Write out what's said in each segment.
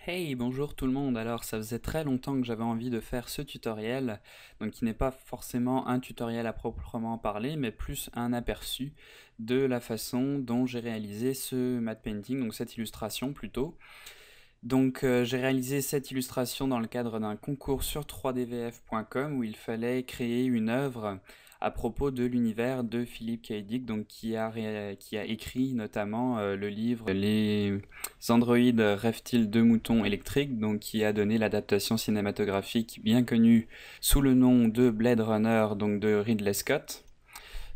Hey, bonjour tout le monde. Alors, ça faisait très longtemps que j'avais envie de faire ce tutoriel, donc qui n'est pas forcément un tutoriel à proprement parler, mais plus un aperçu de la façon dont j'ai réalisé ce matte painting, donc cette illustration plutôt. Donc, j'ai réalisé cette illustration dans le cadre d'un concours sur 3dvf.com où il fallait créer une œuvre à propos de l'univers de Philip K. Dick, donc qui a écrit notamment le livre Les androïdes rêvent-ils de moutons électriques, donc qui a donné l'adaptation cinématographique bien connue sous le nom de Blade Runner, donc de Ridley Scott.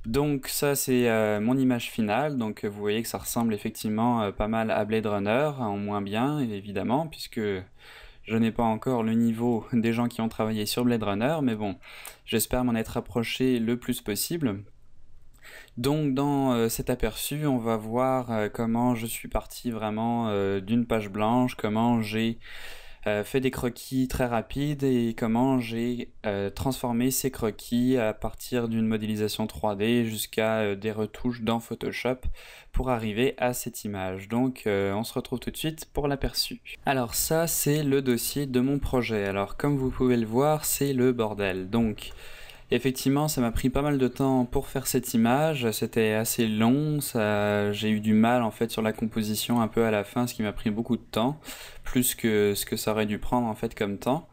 Donc ça c'est mon image finale, donc vous voyez que ça ressemble effectivement pas mal à Blade Runner, en moins bien évidemment, puisque je n'ai pas encore le niveau des gens qui ont travaillé sur Blade Runner, mais bon, j'espère m'en être approché le plus possible. Donc dans cet aperçu, on va voir comment je suis parti vraiment d'une page blanche, comment j'ai fait des croquis très rapides et comment j'ai transformé ces croquis à partir d'une modélisation 3D jusqu'à des retouches dans Photoshop pour arriver à cette image. Donc on se retrouve tout de suite pour l'aperçu. Alors ça c'est le dossier de mon projet. Alors comme vous pouvez le voir, c'est le bordel. Donc effectivement, ça m'a pris pas mal de temps pour faire cette image, c'était assez long, j'ai eu du mal en fait sur la composition un peu à la fin, ce qui m'a pris beaucoup de temps, plus que ce que ça aurait dû prendre en fait comme temps.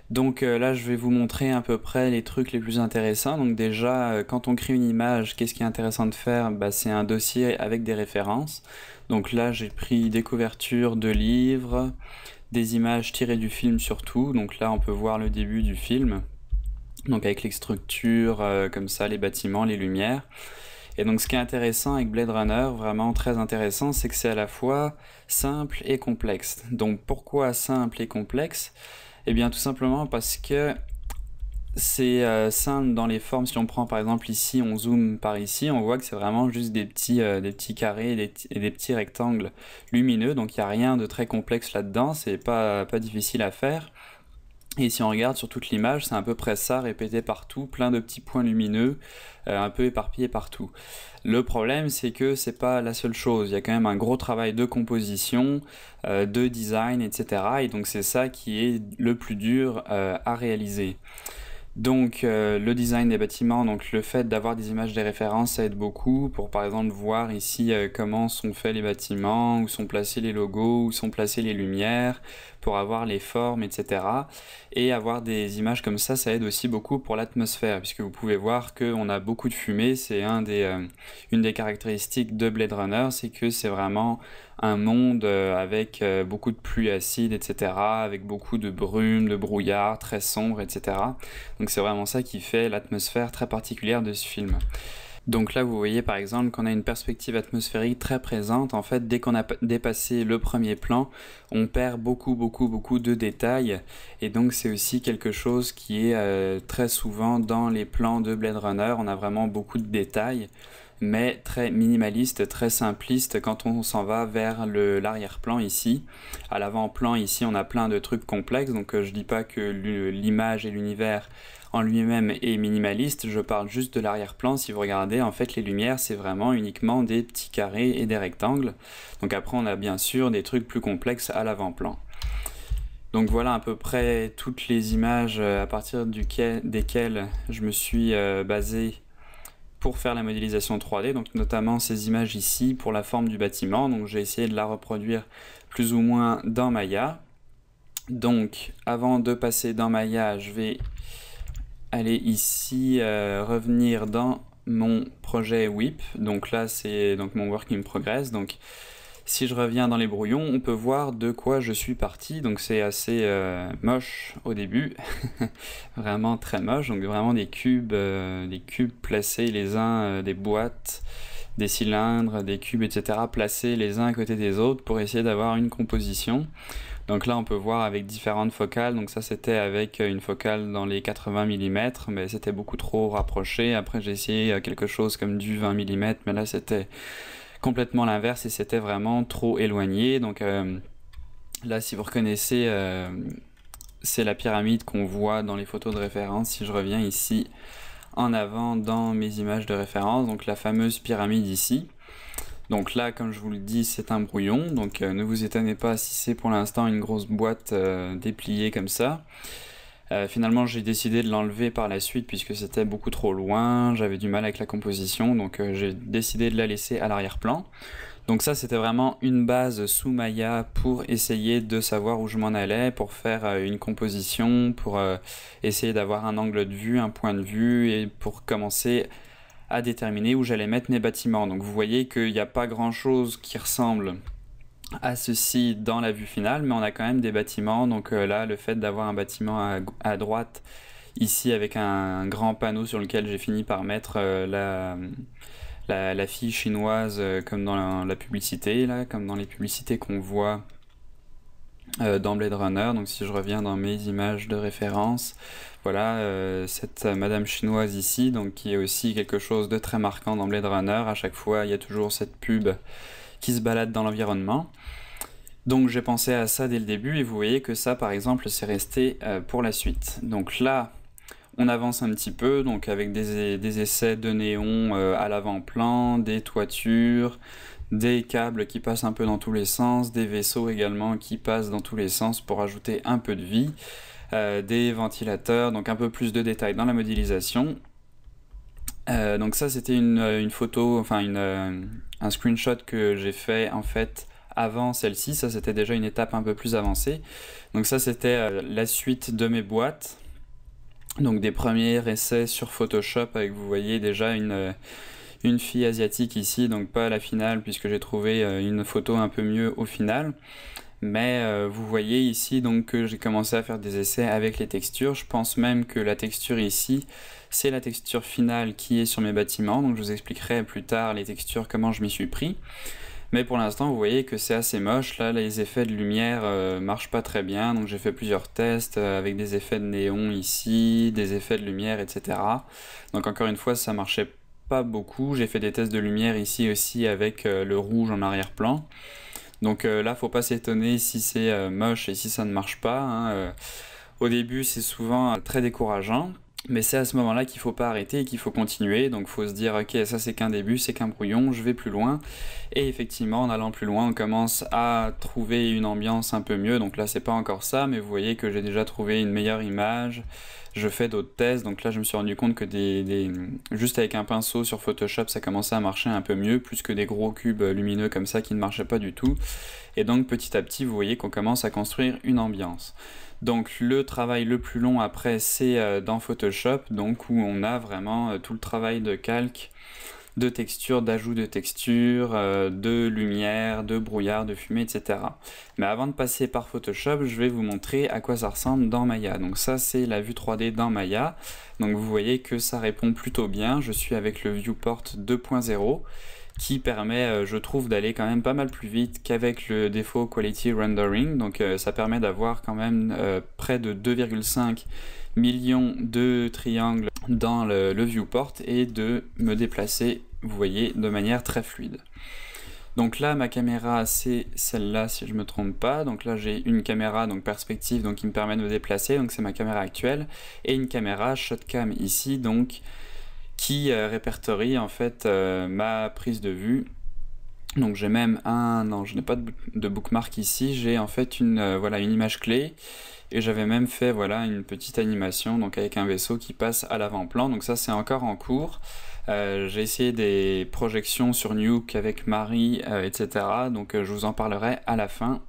Donc là, je vais vous montrer à peu près les trucs les plus intéressants. Donc déjà, quand on crée une image, qu'est-ce qui est intéressant de faire? C'est un dossier avec des références. Donc là, j'ai pris des couvertures de livres, des images tirées du film surtout. Donc là, on peut voir le début du film. Donc avec les structures comme ça, les bâtiments, les lumières. Et donc ce qui est intéressant avec Blade Runner, vraiment très intéressant, c'est que c'est à la fois simple et complexe. Donc pourquoi simple et complexe? Eh bien tout simplement parce que c'est simple dans les formes. Si on prend par exemple ici, on zoome par ici, on voit que c'est vraiment juste des petits carrés et des petits rectangles lumineux. Donc il n'y a rien de très complexe là-dedans, c'est pas difficile à faire. Et si on regarde sur toute l'image, c'est à peu près ça, répété partout, plein de petits points lumineux, un peu éparpillés partout. Le problème, c'est que c'est pas la seule chose. Il y a quand même un gros travail de composition, de design, etc. Et donc c'est ça qui est le plus dur à réaliser. Donc le design des bâtiments, donc le fait d'avoir des images des références, ça aide beaucoup pour par exemple voir ici comment sont faits les bâtiments, où sont placés les logos, où sont placées les lumières, pour avoir les formes, etc. Et avoir des images comme ça aide aussi beaucoup pour l'atmosphère, puisque vous pouvez voir qu'on a beaucoup de fumée, c'est une des caractéristiques de Blade Runner, c'est que c'est vraiment un monde avec beaucoup de pluie acide, etc., avec beaucoup de brume, de brouillard, très sombre, etc. Donc c'est vraiment ça qui fait l'atmosphère très particulière de ce film. Donc là, vous voyez par exemple qu'on a une perspective atmosphérique très présente. En fait, dès qu'on a dépassé le premier plan, on perd beaucoup de détails. Et donc c'est aussi quelque chose qui est très souvent dans les plans de Blade Runner. On a vraiment beaucoup de détails, mais très minimaliste, très simpliste quand on s'en va vers l'arrière-plan ici. À l'avant-plan ici, on a plein de trucs complexes. Donc je dis pas que l'image et l'univers en lui-même est minimaliste, je parle juste de l'arrière-plan. Si vous regardez, en fait les lumières c'est vraiment uniquement des petits carrés et des rectangles. Donc après on a bien sûr des trucs plus complexes à l'avant-plan. Donc voilà à peu près toutes les images à partir desquelles je me suis basé pour faire la modélisation 3D, donc notamment ces images ici pour la forme du bâtiment. Donc j'ai essayé de la reproduire plus ou moins dans Maya. Donc avant de passer dans Maya, je vais aller ici, revenir dans mon projet WIP. Donc là c'est donc mon work in progress. Donc si je reviens dans les brouillons, on peut voir de quoi je suis parti. Donc c'est assez moche au début, vraiment très moche. Donc vraiment des cubes placés les uns des boîtes, des cylindres, des cubes, etc. placés les uns à côté des autres pour essayer d'avoir une composition. Donc là on peut voir avec différentes focales, donc ça c'était avec une focale dans les 80 mm, mais c'était beaucoup trop rapproché. Après j'ai essayé quelque chose comme du 20 mm, mais là c'était complètement l'inverse et c'était vraiment trop éloigné. Donc là si vous reconnaissez, c'est la pyramide qu'on voit dans les photos de référence. Si je reviens ici en avant dans mes images de référence, donc la fameuse pyramide ici. Donc là, comme je vous le dis, c'est un brouillon, donc ne vous étonnez pas si c'est pour l'instant une grosse boîte dépliée comme ça. Finalement, j'ai décidé de l'enlever par la suite puisque c'était beaucoup trop loin, j'avais du mal avec la composition, donc j'ai décidé de la laisser à l'arrière-plan. Donc ça, c'était vraiment une base sous Maya pour essayer de savoir où je m'en allais, pour faire une composition, pour essayer d'avoir un angle de vue, un point de vue, et pour commencer à déterminer où j'allais mettre mes bâtiments. Donc vous voyez qu'il n'y a pas grand-chose qui ressemble à ceci dans la vue finale, mais on a quand même des bâtiments. Donc là, le fait d'avoir un bâtiment à droite, ici avec un grand panneau sur lequel j'ai fini par mettre la fille chinoise comme dans la publicité, là, comme dans les publicités qu'on voit dans Blade Runner. Donc si je reviens dans mes images de référence, voilà, cette madame chinoise ici, donc qui est aussi quelque chose de très marquant dans Blade Runner. À chaque fois, il y a toujours cette pub qui se balade dans l'environnement. Donc j'ai pensé à ça dès le début, et vous voyez que ça, par exemple, c'est resté pour la suite. Donc là, on avance un petit peu, donc avec des essais de néon à l'avant-plan, des toitures, des câbles qui passent un peu dans tous les sens, des vaisseaux également qui passent dans tous les sens pour ajouter un peu de vie, des ventilateurs, donc un peu plus de détails dans la modélisation. Donc ça, c'était une photo, enfin un screenshot que j'ai fait en fait avant celle-ci. Ça, c'était déjà une étape un peu plus avancée. Donc ça, c'était la suite de mes boîtes. Donc des premiers essais sur Photoshop avec, vous voyez déjà une fille asiatique ici, donc pas à la finale puisque j'ai trouvé une photo un peu mieux au final. Mais vous voyez ici donc que j'ai commencé à faire des essais avec les textures. Je pense même que la texture ici, c'est la texture finale qui est sur mes bâtiments. Donc je vous expliquerai plus tard les textures, comment je m'y suis pris. Mais pour l'instant, vous voyez que c'est assez moche. Là, les effets de lumière marchent pas très bien. Donc j'ai fait plusieurs tests avec des effets de néon ici, des effets de lumière, etc. Donc encore une fois, ça marchait pas beaucoup. J'ai fait des tests de lumière ici aussi avec le rouge en arrière-plan. Donc là, faut pas s'étonner si c'est moche et si ça ne marche pas, hein. Au début, c'est souvent très décourageant. Mais c'est à ce moment-là qu'il faut pas arrêter et qu'il faut continuer. Donc il faut se dire, ok, ça c'est qu'un début, c'est qu'un brouillon, je vais plus loin. Et effectivement, en allant plus loin, on commence à trouver une ambiance un peu mieux. Donc là, c'est pas encore ça, mais vous voyez que j'ai déjà trouvé une meilleure image. Je fais d'autres tests. Donc là, je me suis rendu compte que juste avec un pinceau sur Photoshop, ça commençait à marcher un peu mieux, plus que des gros cubes lumineux comme ça qui ne marchaient pas du tout. Et donc petit à petit, vous voyez qu'on commence à construire une ambiance. Donc le travail le plus long après, c'est dans Photoshop, donc où on a vraiment tout le travail de calque, de texture, d'ajout de texture, de lumière, de brouillard, de fumée, etc. Mais avant de passer par Photoshop, je vais vous montrer à quoi ça ressemble dans Maya. Donc ça, c'est la vue 3D dans Maya. Donc vous voyez que ça répond plutôt bien. Je suis avec le Viewport 2.0. qui permet, je trouve, d'aller quand même pas mal plus vite qu'avec le défaut Quality Rendering. Donc ça permet d'avoir quand même près de 2,5 millions de triangles dans le viewport et de me déplacer, vous voyez, de manière très fluide. Donc là, ma caméra, c'est celle-là, si je me trompe pas. Donc là, j'ai une caméra, donc perspective, donc qui me permet de me déplacer. Donc c'est ma caméra actuelle. Et une caméra shotcam ici, donc qui répertorie en fait ma prise de vue. Donc j'ai même non, je n'ai pas de bookmark ici, j'ai en fait voilà, une image clé, et j'avais même fait voilà, une petite animation donc avec un vaisseau qui passe à l'avant-plan. Donc ça, c'est encore en cours. J'ai essayé des projections sur Nuke avec Marie, etc. Donc je vous en parlerai à la fin.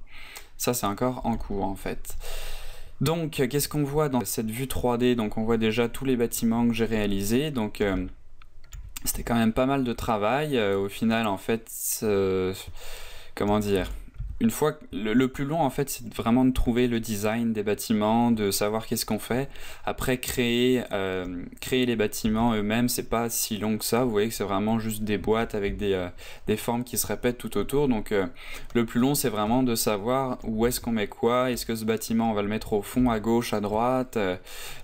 Ça, c'est encore en cours en fait. Donc, qu'est-ce qu'on voit dans cette vue 3D? Donc, on voit déjà tous les bâtiments que j'ai réalisés. Donc, c'était quand même pas mal de travail. Au final, en fait, comment dire? Une fois, le plus long, en fait, c'est vraiment de trouver le design des bâtiments, de savoir qu'est-ce qu'on fait. Après, créer les bâtiments eux-mêmes, c'est pas si long que ça. Vous voyez que c'est vraiment juste des boîtes avec des formes qui se répètent tout autour. Donc, le plus long, c'est vraiment de savoir où est-ce qu'on met quoi. Est-ce que ce bâtiment, on va le mettre au fond, à gauche, à droite?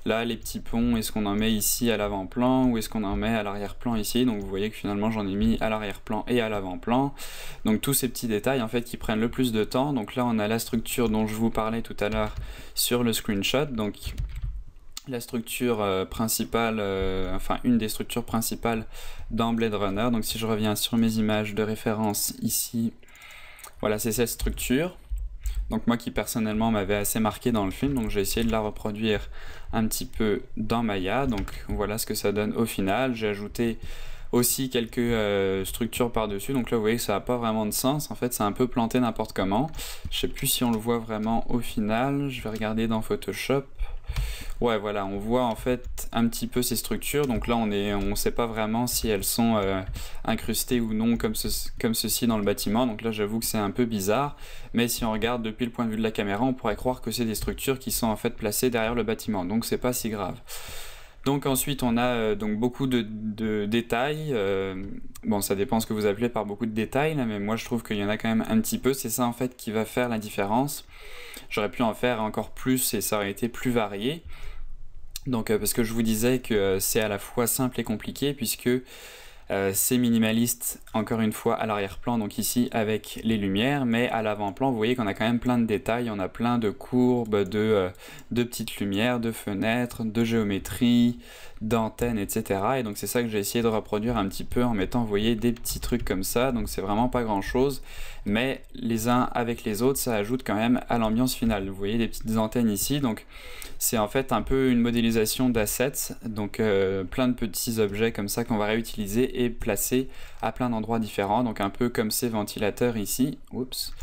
Là, les petits ponts, est-ce qu'on en met ici à l'avant-plan ou est-ce qu'on en met à l'arrière-plan ici? Donc, vous voyez que finalement, j'en ai mis à l'arrière-plan et à l'avant-plan. Donc, tous ces petits détails, en fait, qui prennent le plus de temps. Donc là, on a la structure dont je vous parlais tout à l'heure sur le screenshot. Donc la structure principale, enfin une des structures principales dans Blade Runner. Donc si je reviens sur mes images de référence ici, voilà, c'est cette structure. Donc moi qui personnellement m'avait assez marqué dans le film, donc j'ai essayé de la reproduire un petit peu dans Maya. Donc voilà ce que ça donne au final. J'ai ajouté aussi quelques structures par-dessus. Donc là vous voyez que ça n'a pas vraiment de sens. En fait c'est un peu planté n'importe comment. Je sais plus si on le voit vraiment au final. Je vais regarder dans Photoshop. Ouais, voilà, on voit en fait un petit peu ces structures. Donc là, on sait pas vraiment si elles sont incrustées ou non comme ceci dans le bâtiment. Donc là, j'avoue que c'est un peu bizarre. Mais si on regarde depuis le point de vue de la caméra, on pourrait croire que c'est des structures qui sont en fait placées derrière le bâtiment. Donc c'est pas si grave. Donc ensuite, on a donc beaucoup de détails. Bon, ça dépend ce que vous appelez par beaucoup de détails, là, mais moi je trouve qu'il y en a quand même un petit peu. C'est ça en fait qui va faire la différence. J'aurais pu en faire encore plus et ça aurait été plus varié. Donc parce que je vous disais que c'est à la fois simple et compliqué puisque c'est minimaliste encore une fois à l'arrière-plan, donc ici avec les lumières, mais à l'avant-plan vous voyez qu'on a quand même plein de détails, on a plein de courbes, de petites lumières, de fenêtres, de géométrie, d'antennes, etc. Et donc c'est ça que j'ai essayé de reproduire un petit peu en mettant, vous voyez, des petits trucs comme ça, donc c'est vraiment pas grand chose, mais les uns avec les autres ça ajoute quand même à l'ambiance finale. Vous voyez des petites antennes ici, donc c'est en fait un peu une modélisation d'assets, donc plein de petits objets comme ça qu'on va réutiliser et placer à plein d'endroits différents, donc un peu comme ces ventilateurs ici. Oups.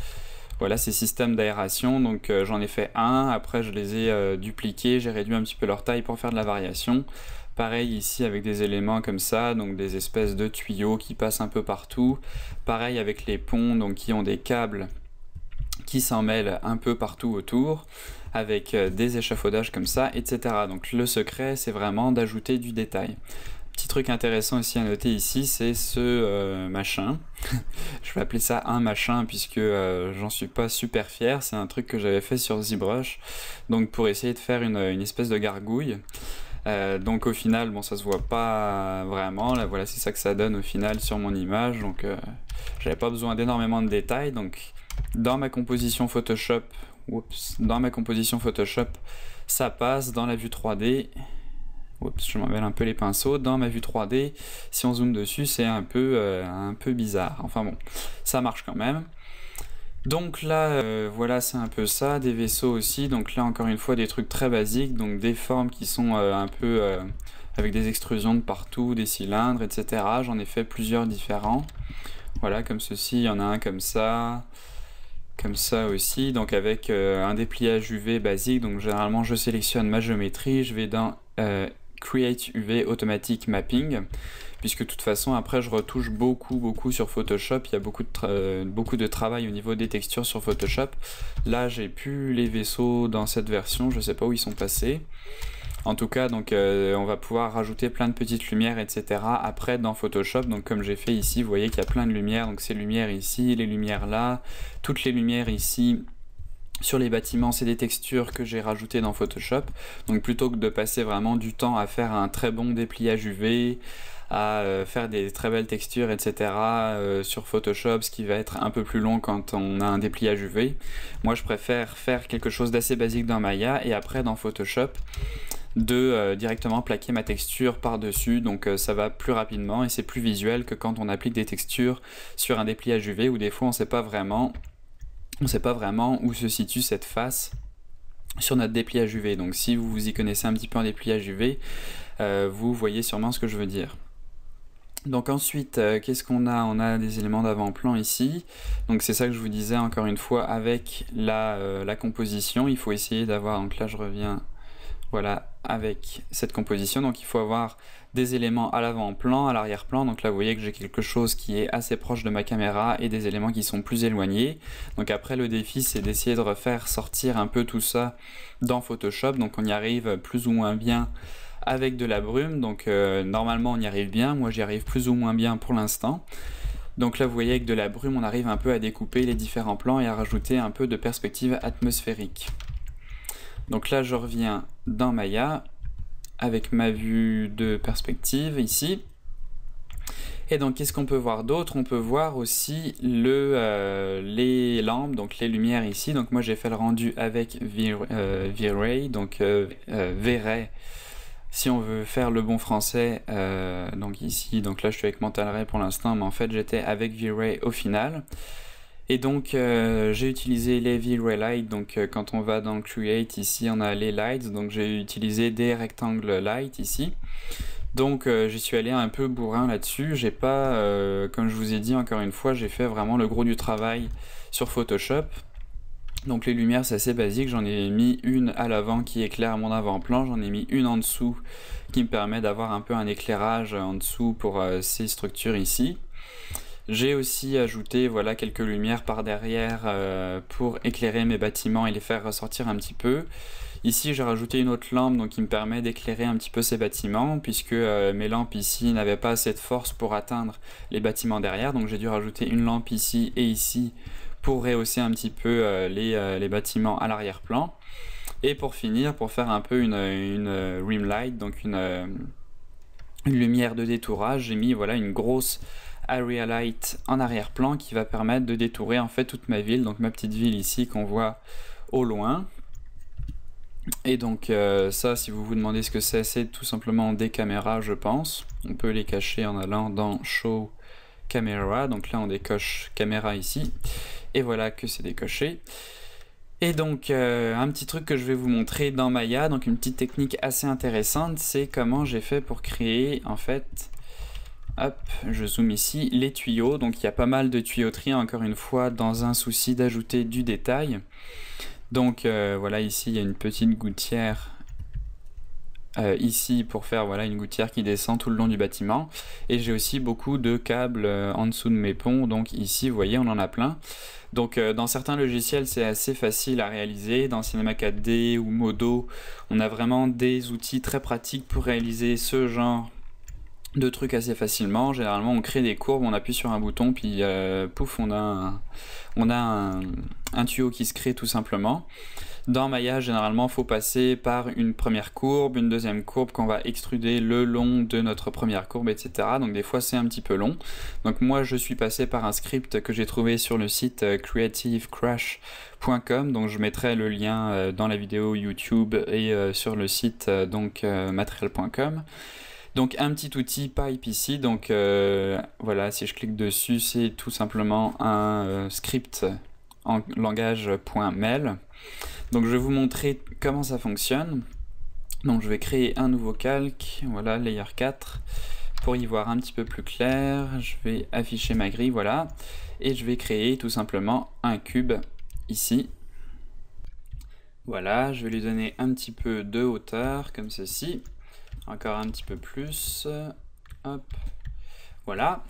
Voilà ces systèmes d'aération, donc j'en ai fait un, après je les ai dupliqués, j'ai réduit un petit peu leur taille pour faire de la variation. Pareil ici avec des éléments comme ça, donc des espèces de tuyaux qui passent un peu partout. Pareil avec les ponts, donc qui ont des câbles qui s'en mêlent un peu partout autour, avec des échafaudages comme ça, etc. Donc le secret, c'est vraiment d'ajouter du détail. Petit truc intéressant aussi à noter ici, c'est ce machin. Je vais appeler ça un machin puisque j'en suis pas super fier. C'est un truc que j'avais fait sur ZBrush, donc pour essayer de faire une espèce de gargouille. Donc au final, bon, ça se voit pas vraiment. Là, voilà, c'est ça que ça donne au final sur mon image. Donc j'avais pas besoin d'énormément de détails. Donc dans ma composition Photoshop, ça passe dans la vue 3D. Oups, je m'emmêle un peu les pinceaux. Dans ma vue 3D, si on zoome dessus, c'est un peu bizarre. Enfin bon, ça marche quand même. Donc là, voilà, c'est un peu ça. Des vaisseaux aussi. Donc là, encore une fois, des trucs très basiques. Donc des formes qui sont un peu avec des extrusions de partout, des cylindres, etc. J'en ai fait plusieurs différents. Voilà, comme ceci, il y en a un comme ça aussi, donc avec un dépliage UV basique. Donc généralement je sélectionne ma géométrie, je vais dans Create UV Automatic Mapping, puisque de toute façon après je retouche beaucoup sur Photoshop. Il y a beaucoup de travail au niveau des textures sur Photoshop. Là j'ai plus les vaisseaux dans cette version, je sais pas où ils sont passés. En tout cas, donc on va pouvoir rajouter plein de petites lumières, etc. après dans Photoshop. Donc comme j'ai fait ici, vous voyez qu'il y a plein de lumières. Donc ces lumières ici, les lumières là, toutes les lumières ici. Sur les bâtiments, c'est des textures que j'ai rajoutées dans Photoshop. Donc plutôt que de passer vraiment du temps à faire un très bon dépliage UV, à faire des très belles textures, etc. Sur Photoshop, ce qui va être un peu plus long quand on a un dépliage UV. Moi, je préfère faire quelque chose d'assez basique dans Maya et après dans Photoshop de directement plaquer ma texture par-dessus, donc ça va plus rapidement et c'est plus visuel que quand on applique des textures sur un dépliage UV où des fois on sait pas vraiment où se situe cette face sur notre dépliage UV. Donc si vous vous y connaissez un petit peu en dépliage UV, vous voyez sûrement ce que je veux dire. Donc ensuite, qu'est-ce qu'on a? On a des éléments d'avant-plan ici. Donc c'est ça que je vous disais encore une fois avec la composition. Il faut essayer d'avoir, donc là je reviens, voilà, avec cette composition. Donc il faut avoir des éléments à l'avant-plan, à l'arrière-plan. Donc là vous voyez que j'ai quelque chose qui est assez proche de ma caméra et des éléments qui sont plus éloignés. Donc après le défi c'est d'essayer de refaire sortir un peu tout ça dans Photoshop. Donc on y arrive plus ou moins bien avec de la brume. Donc normalement on y arrive bien, moi j'y arrive plus ou moins bien pour l'instant. Donc là vous voyez avec de la brume on arrive un peu à découper les différents plans et à rajouter un peu de perspective atmosphérique. Donc là je reviens dans Maya avec ma vue de perspective ici. Et donc, qu'est-ce qu'on peut voir d'autre? On peut voir aussi les lampes, donc les lumières ici. Donc, moi, j'ai fait le rendu avec V-Ray, donc V-Ray, si on veut faire le bon français. Donc ici, donc là, je suis avec Mental Ray pour l'instant, mais en fait, j'étais avec V-Ray au final. Et donc, j'ai utilisé les V-Ray Light. Donc, quand on va dans Create, ici, on a les lights. Donc, j'ai utilisé des rectangles light ici. Donc j'y suis allé un peu bourrin là-dessus, j'ai pas, comme je vous ai dit encore une fois, j'ai fait vraiment le gros du travail sur Photoshop. Donc les lumières c'est assez basique, j'en ai mis une à l'avant qui éclaire mon avant-plan, j'en ai mis une en dessous qui me permet d'avoir un peu un éclairage en dessous pour ces structures ici. J'ai aussi ajouté voilà, quelques lumières par derrière pour éclairer mes bâtiments et les faire ressortir un petit peu. Ici j'ai rajouté une autre lampe donc qui me permet d'éclairer un petit peu ces bâtiments puisque mes lampes ici n'avaient pas assez de force pour atteindre les bâtiments derrière, donc j'ai dû rajouter une lampe ici et ici pour rehausser un petit peu les bâtiments à l'arrière-plan. Et pour finir, pour faire un peu une rim light, donc une lumière de détourage, j'ai mis voilà, une grosse area light en arrière-plan qui va permettre de détourer en fait toute ma ville, donc ma petite ville ici qu'on voit au loin. Et donc ça, si vous vous demandez ce que c'est tout simplement des caméras, je pense. On peut les cacher en allant dans Show Camera. Donc là, on décoche caméra ici. Et voilà que c'est décoché. Et donc, un petit truc que je vais vous montrer dans Maya, donc une petite technique assez intéressante, c'est comment j'ai fait pour créer, en fait, hop, je zoome ici, les tuyaux. Donc il y a pas mal de tuyauterie, encore une fois, dans un souci d'ajouter du détail. Donc voilà, ici il y a une petite gouttière ici pour faire voilà, une gouttière qui descend tout le long du bâtiment. Et j'ai aussi beaucoup de câbles en dessous de mes ponts, donc ici vous voyez on en a plein. Donc dans certains logiciels c'est assez facile à réaliser, dans Cinema 4D ou Modo, on a vraiment des outils très pratiques pour réaliser ce genre de trucs assez facilement. Généralement on crée des courbes, on appuie sur un bouton puis pouf on a un tuyau qui se crée tout simplement. Dans Maya généralement il faut passer par une première courbe, une deuxième courbe qu'on va extruder le long de notre première courbe, etc. Donc des fois c'est un petit peu long. Donc moi je suis passé par un script que j'ai trouvé sur le site creativecrash.com, donc je mettrai le lien dans la vidéo YouTube et sur le site material.com. Donc un petit outil Pipe ici, donc voilà, si je clique dessus, c'est tout simplement un script en langage .mel. Donc je vais vous montrer comment ça fonctionne. Donc je vais créer un nouveau calque, voilà, layer 4, pour y voir un petit peu plus clair. Je vais afficher ma grille, voilà, et je vais créer tout simplement un cube ici. Voilà, je vais lui donner un petit peu de hauteur, comme ceci. Encore un petit peu plus, hop, voilà.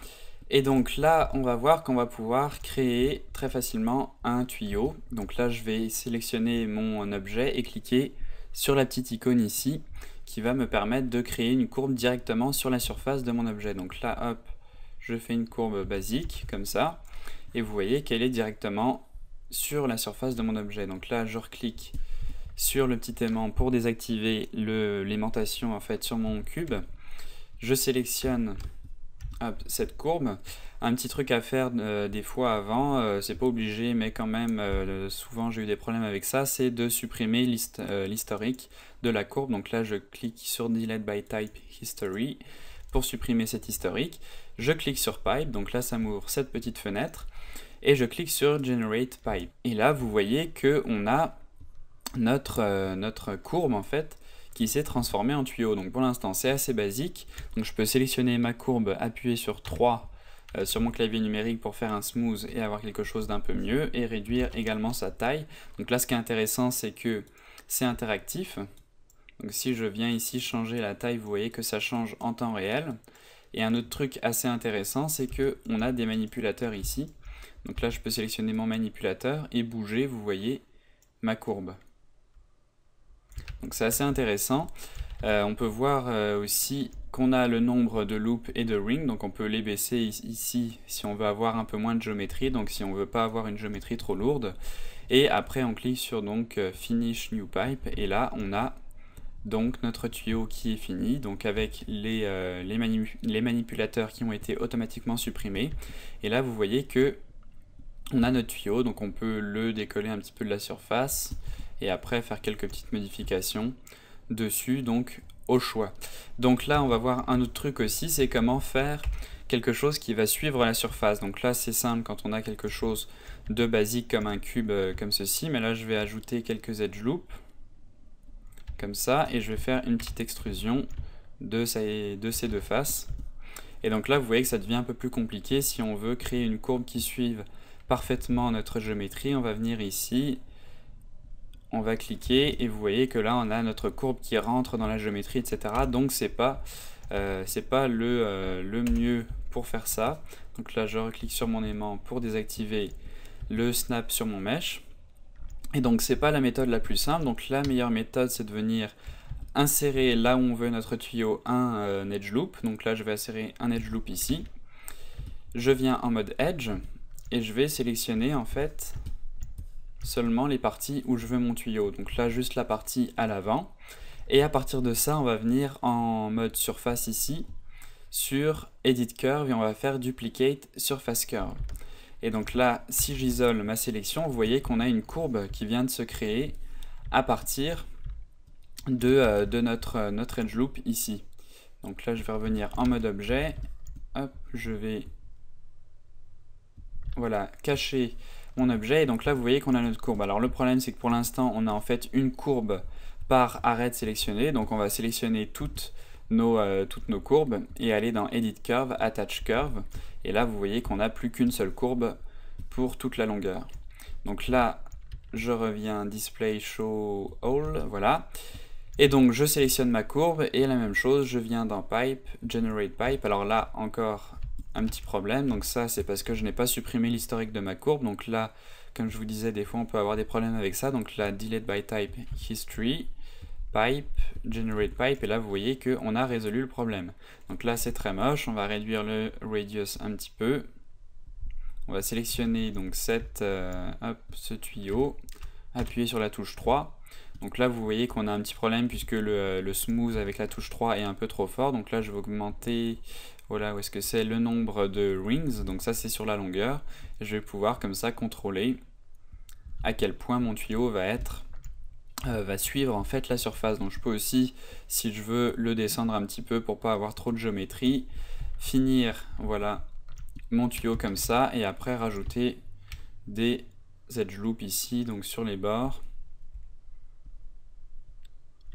Et donc là, on va voir qu'on va pouvoir créer très facilement un tuyau. Donc là, je vais sélectionner mon objet et cliquer sur la petite icône ici, qui va me permettre de créer une courbe directement sur la surface de mon objet. Donc là, hop, je fais une courbe basique, comme ça, et vous voyez qu'elle est directement sur la surface de mon objet. Donc là, je reclique sur le petit aimant pour désactiver l'aimantation en fait sur mon cube. Je sélectionne cette courbe. Un petit truc à faire des fois avant, c'est pas obligé mais quand même souvent j'ai eu des problèmes avec ça, c'est de supprimer l'historique de la courbe. Donc là je clique sur Delete by Type History pour supprimer cet historique. Je clique sur Pipe, donc là ça m'ouvre cette petite fenêtre et je clique sur Generate Pipe. Et là vous voyez que on a notre courbe en fait qui s'est transformée en tuyau. Donc pour l'instant c'est assez basique, donc je peux sélectionner ma courbe, appuyer sur 3 sur mon clavier numérique pour faire un smooth et avoir quelque chose d'un peu mieux, et réduire également sa taille. Donc là ce qui est intéressant c'est que c'est interactif, donc si je viens ici changer la taille vous voyez que ça change en temps réel. Et un autre truc assez intéressant c'est que on a des manipulateurs ici, donc là je peux sélectionner mon manipulateur et bouger, vous voyez ma courbe. Donc c'est assez intéressant. On peut voir aussi qu'on a le nombre de loops et de rings, donc on peut les baisser ici si on veut avoir un peu moins de géométrie, donc si on veut pas avoir une géométrie trop lourde. Et après on clique sur donc Finish New Pipe et là on a donc notre tuyau qui est fini, donc avec les manipulateurs qui ont été automatiquement supprimés. Et là vous voyez que on a notre tuyau, donc on peut le décoller un petit peu de la surface et après faire quelques petites modifications dessus, donc au choix. Donc là on va voir un autre truc aussi, c'est comment faire quelque chose qui va suivre la surface. Donc là c'est simple quand on a quelque chose de basique comme un cube comme ceci, mais là je vais ajouter quelques edge loops comme ça et je vais faire une petite extrusion de ces deux faces. Et donc là vous voyez que ça devient un peu plus compliqué. Si on veut créer une courbe qui suive parfaitement notre géométrie, on va venir ici, on va cliquer et vous voyez que là on a notre courbe qui rentre dans la géométrie, etc. Donc c'est pas le mieux pour faire ça. Donc là je reclique sur mon aimant pour désactiver le snap sur mon mesh. Et donc c'est pas la méthode la plus simple. Donc la meilleure méthode c'est de venir insérer là où on veut notre tuyau un edge loop. Donc là je vais insérer un edge loop ici. Je viens en mode edge et je vais sélectionner en fait seulement les parties où je veux mon tuyau. Donc là juste la partie à l'avant. Et à partir de ça on va venir en mode surface ici sur Edit Curve et on va faire Duplicate Surface Curve. Et donc là si j'isole ma sélection, vous voyez qu'on a une courbe qui vient de se créer à partir de notre edge loop ici. Donc là je vais revenir en mode objet, hop, je vais voilà, cacher mon objet, et donc là vous voyez qu'on a notre courbe. Alors le problème c'est que pour l'instant on a en fait une courbe par arête sélectionnée, donc on va sélectionner toutes nos courbes et aller dans Edit Curve, Attach Curve, et là vous voyez qu'on n'a plus qu'une seule courbe pour toute la longueur. Donc là je reviens Display Show All, voilà. Et donc je sélectionne ma courbe et la même chose, je viens dans Pipe, Generate Pipe. Alors là encore un petit problème, donc ça c'est parce que je n'ai pas supprimé l'historique de ma courbe. Donc là, comme je vous disais, des fois on peut avoir des problèmes avec ça. Donc là, Delete by Type, History, Pipe, Generate Pipe, et là vous voyez qu'on a résolu le problème. Donc là c'est très moche, on va réduire le radius un petit peu. On va sélectionner donc ce tuyau, appuyer sur la touche 3. Donc là vous voyez qu'on a un petit problème puisque le smooth avec la touche 3 est un peu trop fort. Donc là je vais augmenter, voilà où est-ce que c'est, le nombre de rings. Donc ça c'est sur la longueur. Et je vais pouvoir comme ça contrôler à quel point mon tuyau va suivre en fait la surface. Donc je peux aussi, si je veux, le descendre un petit peu pour pas avoir trop de géométrie, finir voilà mon tuyau comme ça et après rajouter des edge loops ici donc sur les bords.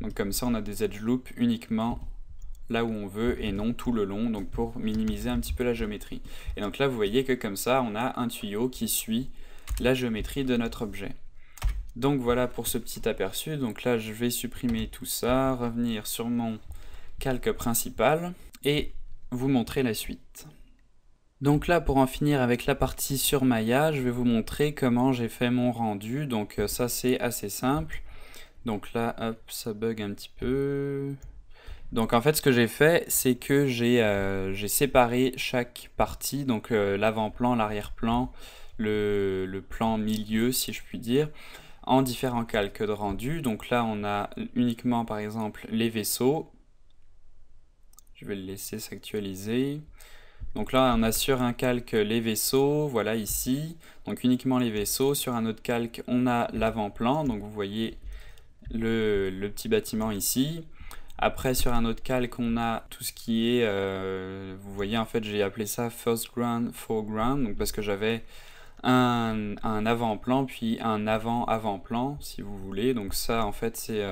Donc comme ça on a des edge loops uniquement là où on veut et non tout le long, donc pour minimiser un petit peu la géométrie. Et donc là vous voyez que comme ça on a un tuyau qui suit la géométrie de notre objet. Donc voilà pour ce petit aperçu. Donc là je vais supprimer tout ça, revenir sur mon calque principal et vous montrer la suite. Donc là pour en finir avec la partie surmaillage, je vais vous montrer comment j'ai fait mon rendu. Donc ça c'est assez simple. Donc là hop, ça bug un petit peu. Donc en fait ce que j'ai fait c'est que j'ai séparé chaque partie, donc l'avant-plan, l'arrière-plan, le plan milieu si je puis dire, en différents calques de rendu. Donc là on a uniquement par exemple les vaisseaux. Je vais le laisser s'actualiser. Donc là on a sur un calque les vaisseaux, voilà ici, donc uniquement les vaisseaux. Sur un autre calque on a l'avant-plan, donc vous voyez le petit bâtiment ici. Après sur un autre calque on a tout ce qui est, vous voyez en fait j'ai appelé ça first ground, foreground, donc parce que j'avais un avant-plan puis un avant-avant-plan si vous voulez. Donc ça en fait c'est,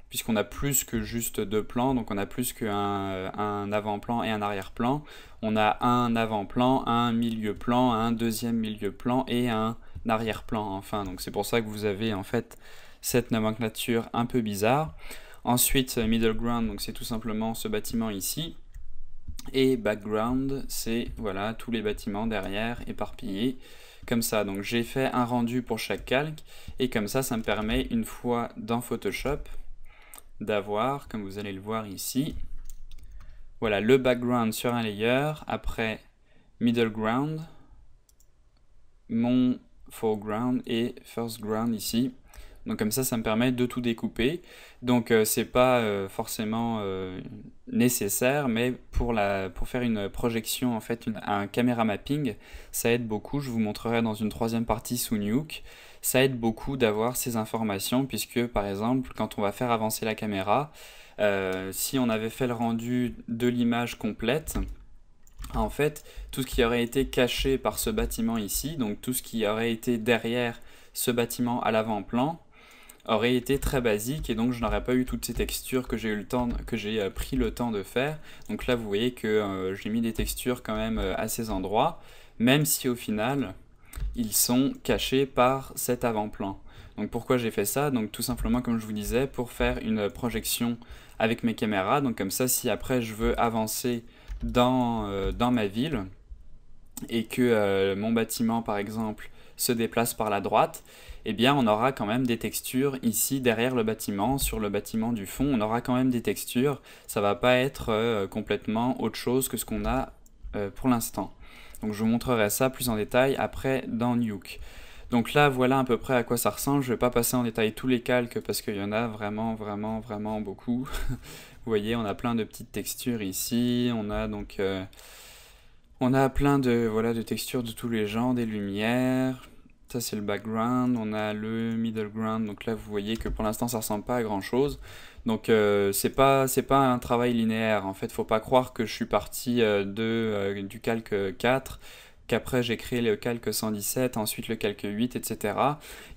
puisqu'on a plus que juste deux plans, donc on a plus qu'un avant-plan et un arrière-plan, on a un avant-plan, un milieu-plan, un deuxième milieu-plan et un arrière-plan enfin. Donc c'est pour ça que vous avez en fait cette nomenclature un peu bizarre. Ensuite, middle ground, donc c'est tout simplement ce bâtiment ici. Et background, c'est voilà tous les bâtiments derrière éparpillés comme ça. Donc j'ai fait un rendu pour chaque calque et comme ça, ça me permet une fois dans Photoshop d'avoir, comme vous allez le voir ici, voilà le background sur un layer, après middle ground, mon foreground et first ground ici. Donc comme ça me permet de tout découper. Donc c'est pas forcément nécessaire, mais pour faire une projection, en fait, un caméra mapping, ça aide beaucoup. Je vous montrerai dans une troisième partie sous Nuke. Ça aide beaucoup d'avoir ces informations, puisque par exemple, quand on va faire avancer la caméra, si on avait fait le rendu de l'image complète, en fait, tout ce qui aurait été caché par ce bâtiment ici, donc tout ce qui aurait été derrière ce bâtiment à l'avant-plan, aurait été très basique, et donc je n'aurais pas eu toutes ces textures que j'ai pris le temps de faire. Donc là vous voyez que j'ai mis des textures quand même à ces endroits, même si au final ils sont cachés par cet avant-plan. Donc pourquoi j'ai fait ça? Donc tout simplement, comme je vous disais, pour faire une projection avec mes caméras. Donc comme ça, si après je veux avancer dans ma ville et que mon bâtiment par exemple se déplace par la droite, eh bien on aura quand même des textures ici derrière le bâtiment, sur le bâtiment du fond, on aura quand même des textures. Ça va pas être complètement autre chose que ce qu'on a pour l'instant. Donc je vous montrerai ça plus en détail après dans Nuke. Donc là voilà à peu près à quoi ça ressemble. Je vais pas passer en détail tous les calques parce qu'il y en a vraiment beaucoup. Vous voyez, on a plein de petites textures ici, on a donc on a plein de textures de tous les genres, des lumières. Ça c'est le background, on a le middle ground, donc là vous voyez que pour l'instant ça ressemble pas à grand chose. Donc c'est pas un travail linéaire, en fait faut pas croire que je suis parti du calque 4, qu'après j'ai créé le calque 117, ensuite le calque 8, etc.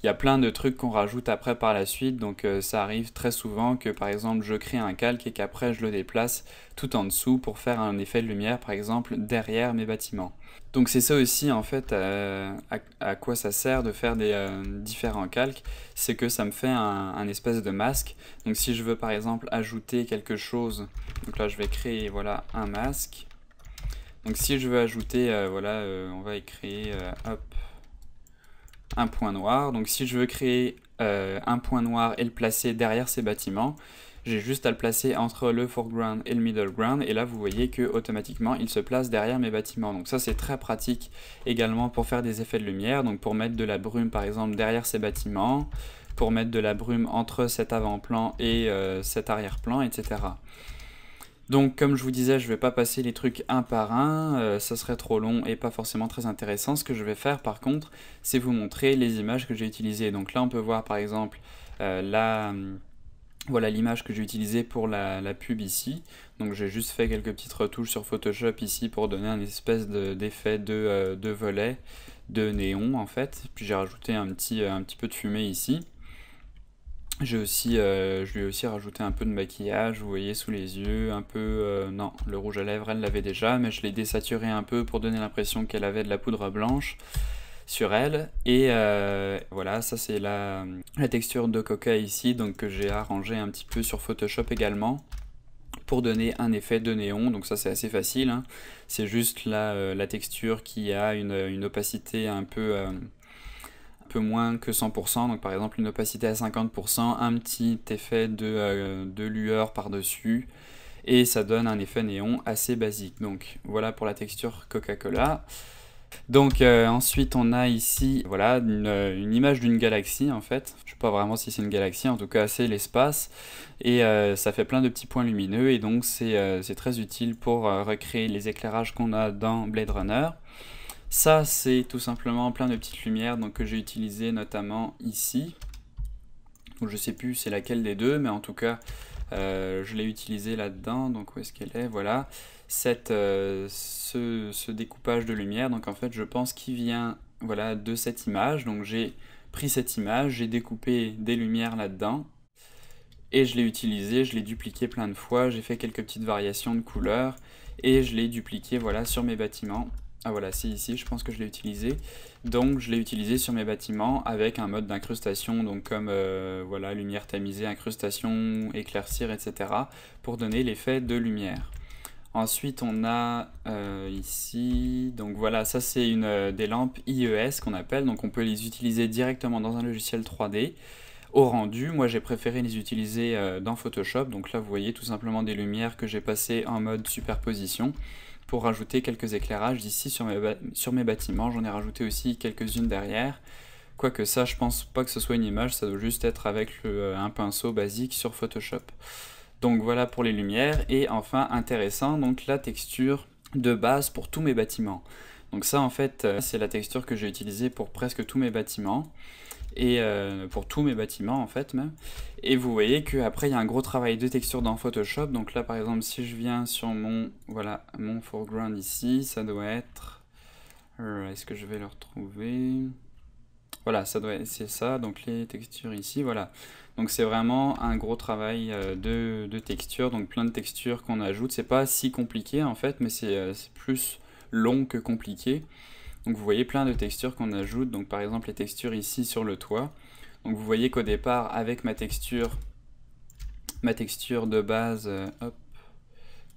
Il y a plein de trucs qu'on rajoute après par la suite, donc ça arrive très souvent que par exemple je crée un calque et qu'après je le déplace tout en dessous pour faire un effet de lumière par exemple derrière mes bâtiments. Donc c'est ça aussi en fait à quoi ça sert de faire des différents calques, c'est que ça me fait un espèce de masque. Donc si je veux par exemple ajouter quelque chose, donc là je vais créer voilà un masque. Donc si je veux ajouter, on va y créer hop, un point noir. Donc si je veux créer un point noir et le placer derrière ces bâtiments, j'ai juste à le placer entre le foreground et le middle ground, et là vous voyez que automatiquement il se place derrière mes bâtiments. Donc ça c'est très pratique également pour faire des effets de lumière, donc pour mettre de la brume par exemple derrière ces bâtiments, pour mettre de la brume entre cet avant-plan et cet arrière-plan, etc. Donc comme je vous disais, je ne vais pas passer les trucs un par un, ça serait trop long et pas forcément très intéressant. Ce que je vais faire par contre, c'est vous montrer les images que j'ai utilisées. Donc là on peut voir par exemple voilà l'image que j'ai utilisée pour la pub ici. Donc j'ai juste fait quelques petites retouches sur Photoshop ici pour donner un espèce d'effet de volet, de néon en fait. Puis j'ai rajouté un petit peu de fumée ici. Je lui ai aussi rajouté un peu de maquillage, vous voyez, sous les yeux, un peu... non, le rouge à lèvres, elle l'avait déjà, mais je l'ai désaturé un peu pour donner l'impression qu'elle avait de la poudre blanche sur elle. Et voilà, ça c'est la texture de coca ici, donc que j'ai arrangé un petit peu sur Photoshop également, pour donner un effet de néon. Donc ça c'est assez facile, hein. C'est juste la texture qui a une opacité un peu moins que 100%, donc par exemple une opacité à 50%, un petit effet de lueur par-dessus, et ça donne un effet néon assez basique. Donc voilà pour la texture Coca-Cola. Donc ensuite on a ici voilà une image d'une galaxie en fait. Je sais pas vraiment si c'est une galaxie, en tout cas c'est l'espace, et ça fait plein de petits points lumineux, et donc c'est très utile pour recréer les éclairages qu'on a dans Blade Runner. Ça c'est tout simplement plein de petites lumières donc, que j'ai utilisées notamment ici. Donc, je sais plus c'est laquelle des deux, mais en tout cas je l'ai utilisé là-dedans. Donc où est-ce qu'elle est? Voilà, ce découpage de lumière. Donc en fait je pense qu'il vient voilà, de cette image. Donc j'ai pris cette image, j'ai découpé des lumières là-dedans, et je l'ai utilisé, je l'ai dupliqué plein de fois, j'ai fait quelques petites variations de couleurs, et je l'ai dupliqué voilà, sur mes bâtiments. Ah voilà, c'est ici, je pense que je l'ai utilisé. Donc je l'ai utilisé sur mes bâtiments avec un mode d'incrustation, donc comme voilà, lumière tamisée, incrustation, éclaircir, etc. pour donner l'effet de lumière. Ensuite on a ici, donc voilà, ça c'est des lampes IES qu'on appelle, donc on peut les utiliser directement dans un logiciel 3D. Au rendu, moi j'ai préféré les utiliser dans Photoshop, donc là vous voyez tout simplement des lumières que j'ai passées en mode superposition, pour rajouter quelques éclairages d'ici sur mes bâtiments. J'en ai rajouté aussi quelques-unes derrière Quoique ça, je pense pas que ce soit une image, ça doit juste être avec un pinceau basique sur Photoshop. Donc voilà pour les lumières. Et enfin, intéressant, donc la texture de base pour tous mes bâtiments. Donc ça, en fait, c'est la texture que j'ai utilisée pour presque tous mes bâtiments. Et pour tous mes bâtiments, en fait, même. Et vous voyez qu'après, il y a un gros travail de texture dans Photoshop. Donc là, par exemple, si je viens sur mon, voilà, mon foreground ici, ça doit être... Est-ce que je vais le retrouver? Voilà, ça doit être, c'est ça, donc les textures ici, voilà. Donc c'est vraiment un gros travail de texture, donc plein de textures qu'on ajoute. C'est pas si compliqué en fait, mais c'est plus long que compliqué. Donc vous voyez plein de textures qu'on ajoute, donc par exemple les textures ici sur le toit. Donc vous voyez qu'au départ, avec ma texture de base, hop,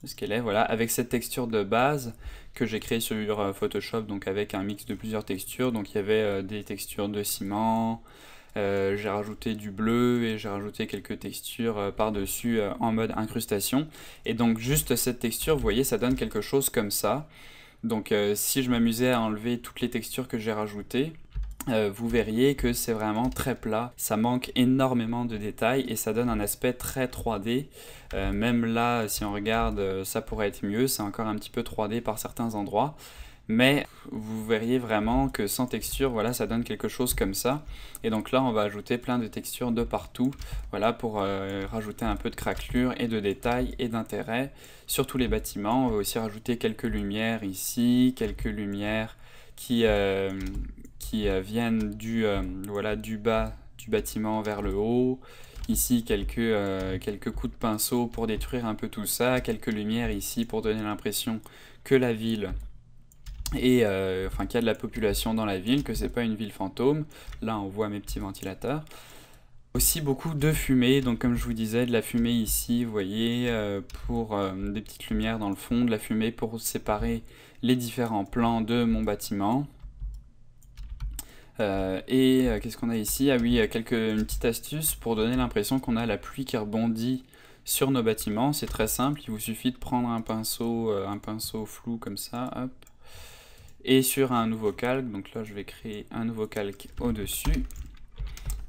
ce qu'elle est, voilà, avec cette texture de base que j'ai créée sur Photoshop, donc avec un mix de plusieurs textures, donc il y avait des textures de ciment, j'ai rajouté du bleu et j'ai rajouté quelques textures par-dessus en mode incrustation, et donc juste cette texture, vous voyez, ça donne quelque chose comme ça. Donc si je m'amusais à enlever toutes les textures que j'ai rajoutées, vous verriez que c'est vraiment très plat, ça manque énormément de détails et ça donne un aspect très 3D. Même là, si on regarde, ça pourrait être mieux, c'est encore un petit peu 3D par certains endroits. Mais vous verriez vraiment que sans texture, voilà, ça donne quelque chose comme ça. Et donc là, on va ajouter plein de textures de partout, voilà, pour rajouter un peu de craquelure et de détails et d'intérêt sur tous les bâtiments. On va aussi rajouter quelques lumières ici, quelques lumières qui viennent voilà, du bas du bâtiment vers le haut. Ici, quelques coups de pinceau pour détruire un peu tout ça, quelques lumières ici pour donner l'impression que la ville et enfin qu'il y a de la population dans la ville, que c'est pas une ville fantôme. Là on voit mes petits ventilateurs. Aussi beaucoup de fumée, donc comme je vous disais, de la fumée ici, vous voyez, pour des petites lumières dans le fond, de la fumée pour séparer les différents plans de mon bâtiment. Qu'est-ce qu'on a ici? Ah oui, une petite astuce pour donner l'impression qu'on a la pluie qui rebondit sur nos bâtiments. C'est très simple, il vous suffit de prendre un pinceau flou comme ça, hop, et sur un nouveau calque, donc là je vais créer un nouveau calque au-dessus,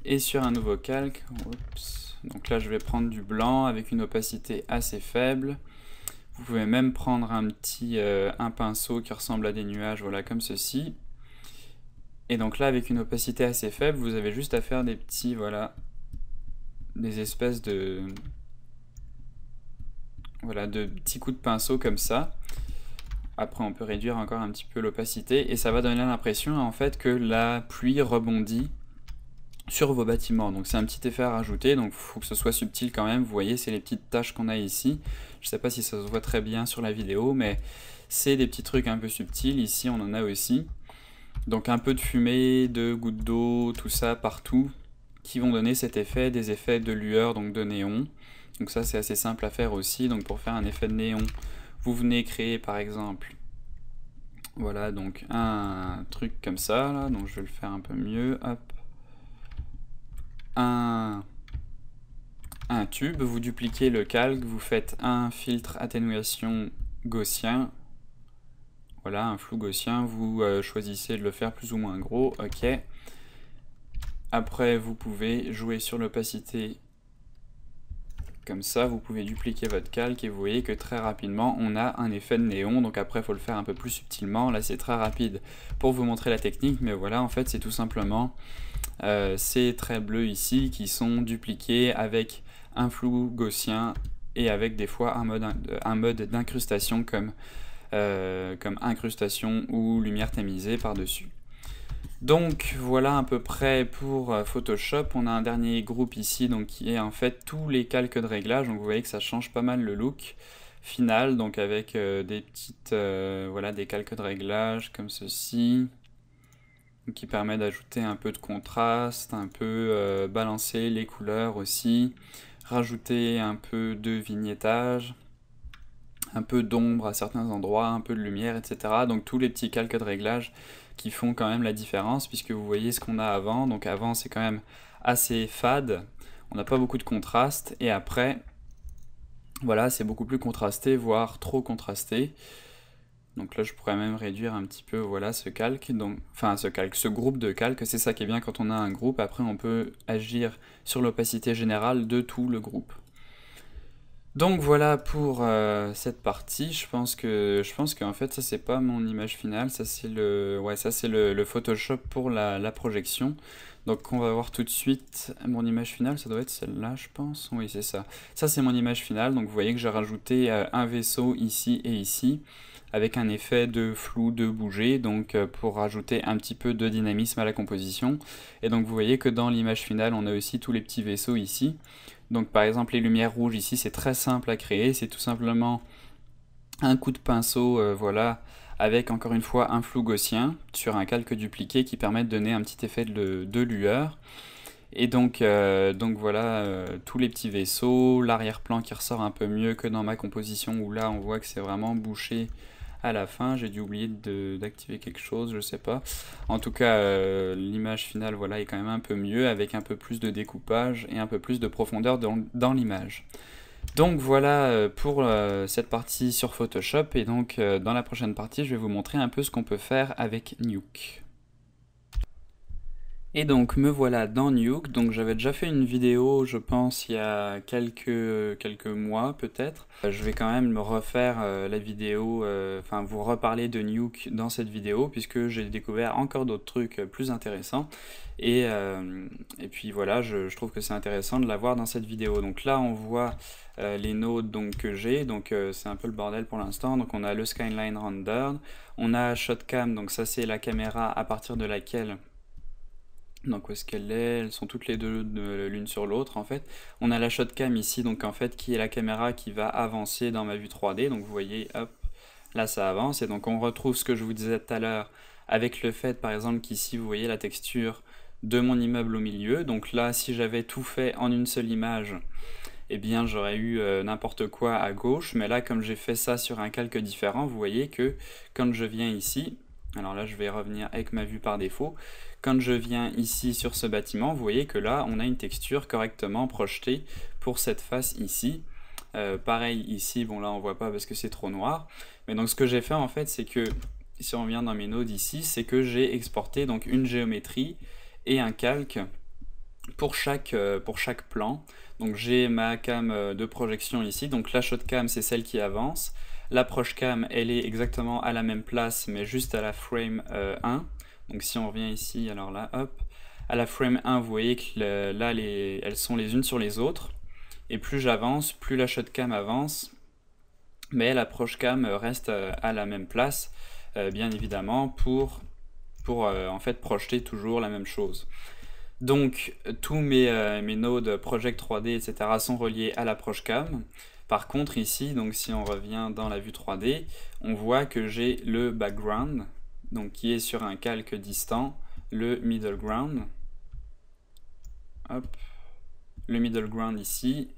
et sur un nouveau calque, oups, donc là je vais prendre du blanc avec une opacité assez faible. Vous pouvez même prendre un pinceau qui ressemble à des nuages, voilà, comme ceci. Et donc là, avec une opacité assez faible, vous avez juste à faire des petits, voilà, des espèces de, voilà, de petits coups de pinceau comme ça. Après, on peut réduire encore un petit peu l'opacité et ça va donner l'impression en fait que la pluie rebondit sur vos bâtiments. Donc c'est un petit effet à rajouter, donc il faut que ce soit subtil quand même. Vous voyez, c'est les petites taches qu'on a ici. Je ne sais pas si ça se voit très bien sur la vidéo, mais c'est des petits trucs un peu subtils. Ici, on en a aussi. Donc un peu de fumée, de gouttes d'eau, tout ça partout, qui vont donner cet effet, des effets de lueur, donc de néon. Donc ça c'est assez simple à faire aussi. Donc pour faire un effet de néon, vous venez créer par exemple, voilà, donc un truc comme ça, là, donc je vais le faire un peu mieux, hop. Un tube, vous dupliquez le calque, vous faites un filtre atténuation gaussien. Voilà, un flou gaussien, vous choisissez de le faire plus ou moins gros, ok. Après, vous pouvez jouer sur l'opacité comme ça, vous pouvez dupliquer votre calque et vous voyez que très rapidement, on a un effet de néon. Donc après, il faut le faire un peu plus subtilement. Là, c'est très rapide pour vous montrer la technique, mais voilà, en fait, c'est tout simplement ces traits bleus ici qui sont dupliqués avec un flou gaussien et avec des fois un mode d'incrustation comme incrustation ou lumière tamisée par-dessus. Donc voilà à peu près pour Photoshop. On a un dernier groupe ici donc, qui est en fait tous les calques de réglage. Donc vous voyez que ça change pas mal le look final, donc avec des petites voilà, des calques de réglage comme ceci, qui permet d'ajouter un peu de contraste, un peu balancer les couleurs aussi, rajouter un peu de vignettage, un peu d'ombre à certains endroits, un peu de lumière, etc. Donc tous les petits calques de réglage qui font quand même la différence, puisque vous voyez ce qu'on a avant. Donc avant c'est quand même assez fade, on n'a pas beaucoup de contraste, et après voilà, c'est beaucoup plus contrasté, voire trop contrasté. Donc là, je pourrais même réduire un petit peu, voilà, ce calque, donc, enfin ce groupe de calques. C'est ça qui est bien quand on a un groupe. Après, on peut agir sur l'opacité générale de tout le groupe. Donc voilà pour cette partie. Je pense qu'en fait, ça c'est pas mon image finale. Ça c'est le Photoshop pour la projection. Donc on va voir tout de suite mon image finale. Ça doit être celle-là, je pense. Oui, c'est ça. Ça c'est mon image finale. Donc vous voyez que j'ai rajouté un vaisseau ici et ici, avec un effet de flou, de bouger, donc pour rajouter un petit peu de dynamisme à la composition. Et donc vous voyez que dans l'image finale, on a aussi tous les petits vaisseaux ici. Donc par exemple les lumières rouges ici, c'est très simple à créer, c'est tout simplement un coup de pinceau, voilà, avec encore une fois un flou gaussien sur un calque dupliqué qui permet de donner un petit effet de lueur. Et donc voilà, tous les petits vaisseaux, l'arrière-plan qui ressort un peu mieux que dans ma composition où là on voit que c'est vraiment bouché à la fin. J'ai dû oublier d'activer quelque chose, je sais pas. En tout cas, l'image finale voilà, est quand même un peu mieux avec un peu plus de découpage et un peu plus de profondeur dans l'image. Donc voilà pour cette partie sur Photoshop et donc dans la prochaine partie je vais vous montrer un peu ce qu'on peut faire avec Nuke. Et donc me voilà dans Nuke, donc j'avais déjà fait une vidéo je pense il y a quelques mois peut-être. Je vais quand même me refaire la vidéo, enfin vous reparler de Nuke dans cette vidéo puisque j'ai découvert encore d'autres trucs plus intéressants. Et puis voilà, je trouve que c'est intéressant de l'avoir dans cette vidéo. Donc là on voit les nodes donc, que j'ai, donc c'est un peu le bordel pour l'instant. Donc on a le Skyline Rendered, on a Shotcam, donc ça c'est la caméra à partir de laquelle... Donc où est-ce qu'elle est? Elles sont toutes les deux l'une sur l'autre en fait. On a la shotcam ici donc en fait qui est la caméra qui va avancer dans ma vue 3D. Donc vous voyez hop, là ça avance et donc on retrouve ce que je vous disais tout à l'heure avec le fait par exemple qu'ici vous voyez la texture de mon immeuble au milieu. Donc là si j'avais tout fait en une seule image, eh bien j'aurais eu n'importe quoi à gauche. Mais là comme j'ai fait ça sur un calque différent, vous voyez que quand je viens ici, alors là je vais revenir avec ma vue par défaut. Quand je viens ici sur ce bâtiment, vous voyez que là, on a une texture correctement projetée pour cette face ici. Pareil ici, bon là on voit pas parce que c'est trop noir. Mais donc ce que j'ai fait en fait, c'est que, si on vient dans mes nodes ici, c'est que j'ai exporté donc une géométrie et un calque pour chaque plan. Donc j'ai ma cam de projection ici, donc la shotcam c'est celle qui avance. L'approche cam elle est exactement à la même place mais juste à la frame 1. Donc si on revient ici, alors là, hop, à la frame 1, vous voyez que là, elles sont les unes sur les autres. Et plus j'avance, plus la shotcam avance, mais l'approche cam reste à la même place, bien évidemment, pour en fait projeter toujours la même chose. Donc tous mes nodes Project 3D, etc. sont reliés à l'approche cam. Par contre ici, donc si on revient dans la vue 3D, on voit que j'ai le background, donc qui est sur un calque distant, le middle ground. Hop. Le middle ground ici,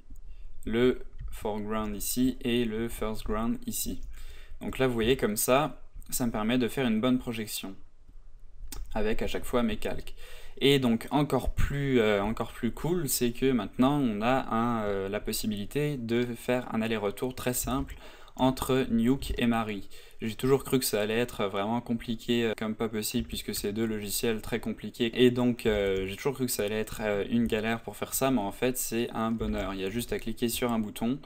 le foreground ici et le first ground ici. Donc là vous voyez comme ça me permet de faire une bonne projection avec à chaque fois mes calques. Et donc encore plus cool, c'est que maintenant on a la possibilité de faire un aller-retour très simple entre Nuke et Mari. J'ai toujours cru que ça allait être vraiment compliqué comme pas possible puisque c'est deux logiciels très compliqués et donc j'ai toujours cru que ça allait être une galère pour faire ça, mais en fait c'est un bonheur. Il y a juste à cliquer sur un bouton,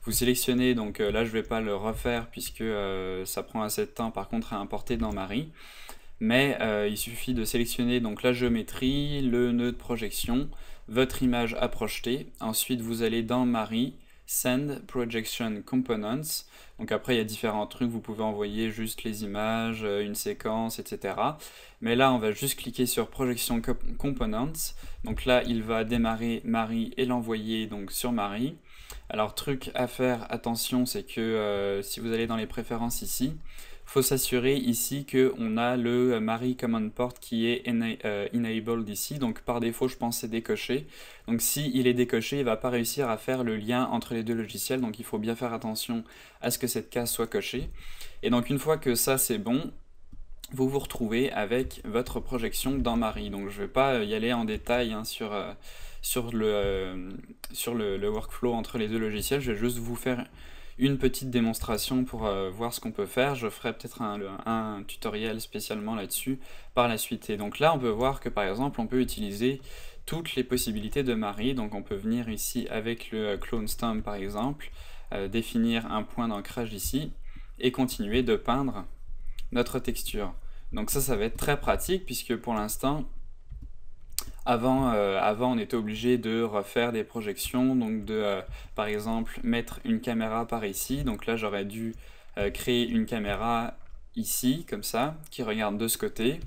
vous sélectionnez, donc là je vais pas le refaire puisque ça prend assez de temps par contre à importer dans Mari. Mais il suffit de sélectionner donc la géométrie, le nœud de projection, votre image à projeter. Ensuite vous allez dans Mari, Send Projection Components. Donc après il y a différents trucs, vous pouvez envoyer juste les images, une séquence, etc. Mais là on va juste cliquer sur Projection Components. Donc là il va démarrer Mari et l'envoyer donc sur Mari. Alors truc à faire, attention, c'est que si vous allez dans les préférences ici, faut s'assurer ici qu'on a le Mari Command Port qui est enabled ici, donc par défaut je pense c'est décoché. Donc si il est décoché, il va pas réussir à faire le lien entre les deux logiciels, donc il faut bien faire attention à ce que cette case soit cochée. Et donc une fois que ça c'est bon, vous vous retrouvez avec votre projection dans Mari. Donc je vais pas y aller en détail hein, sur le workflow entre les deux logiciels, je vais juste vous faire une petite démonstration pour voir ce qu'on peut faire. Je ferai peut-être un tutoriel spécialement là-dessus par la suite. Et donc là, on peut voir que par exemple, on peut utiliser toutes les possibilités de Mari. Donc on peut venir ici avec le clone stamp par exemple, définir un point d'ancrage ici et continuer de peindre notre texture. Donc ça va être très pratique puisque pour l'instant, avant, on était obligé de refaire des projections, donc de, par exemple, mettre une caméra par ici. Donc là, j'aurais dû créer une caméra ici, comme ça, qui regarde de ce côté,